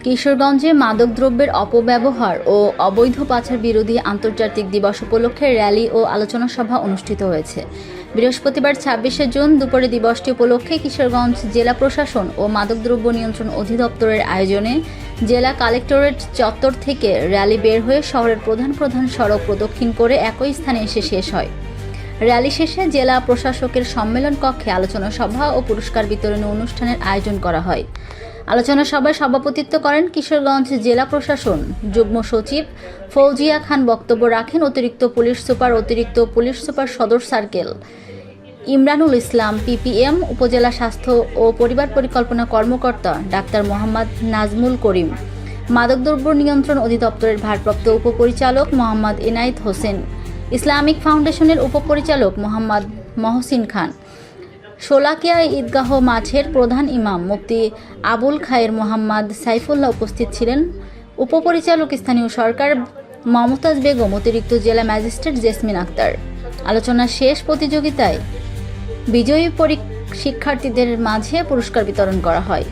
কিশোরগঞ্জে মাদকদ্রব্যের অপব্যবহার ও অবৈধ পাচার বিরোধী আন্তর্জাতিক দিবস উপলক্ষে র্যালি ও আলোচনা সভা অনুষ্ঠিত হয়েছে। বৃহস্পতিবার ২৬শে জুন দুপুরে দিবসটি উপলক্ষে কিশোরগঞ্জ জেলা প্রশাসন ও মাদকদ্রব্য নিয়ন্ত্রণ অধিদপ্তরের আয়োজনে জেলা কালেক্টরেট চত্বর থেকে র্যালি বের হয়ে শহরের প্রধান প্রধান সড়ক প্রদক্ষিণ করে একই স্থানে এসে শেষ হয়। র্যালি শেষে জেলা প্রশাসকের সম্মেলন কক্ষে আলোচনা সভা ও পুরস্কার বিতরণী অনুষ্ঠানের আয়োজন করা হয়। আলোচনা সভায় সভাপতিত্ব করেন কিশোরগঞ্জ জেলা প্রশাসন যুগ্ম সচিব ফৌজিয়া খান। বক্তব্য রাখেন অতিরিক্ত পুলিশ সুপার সদর সার্কেল ইমরানুল ইসলাম পিপিএম, উপজেলা স্বাস্থ্য ও পরিবার পরিকল্পনা কর্মকর্তা ডাক্তার মোহাম্মদ নাজমুল করিম, মাদকদ্রব্য নিয়ন্ত্রণ অধিদপ্তরের ভারপ্রাপ্ত উপপরিচালক মোহাম্মদ এনায়েত হোসেন, ইসলামিক ফাউন্ডেশনের উপপরিচালক মোহাম্মদ মহসিন খান, শোলাকিয়া ঈদগাহ মাঠের প্রধান ইমাম মুফতি আবুল খায়ের মোহাম্মদ সাইফুল্লাহ উপস্থিত ছিলেন। উপপরিচালক স্থানীয় সরকার মমতাজ বেগম, অতিরিক্ত জেলা ম্যাজিস্ট্রেট জেসমিন আক্তার। আলোচনা শেষ প্রতিযোগিতায় বিজয়ী শিক্ষার্থীদের মাঝে পুরস্কার বিতরণ করা হয়।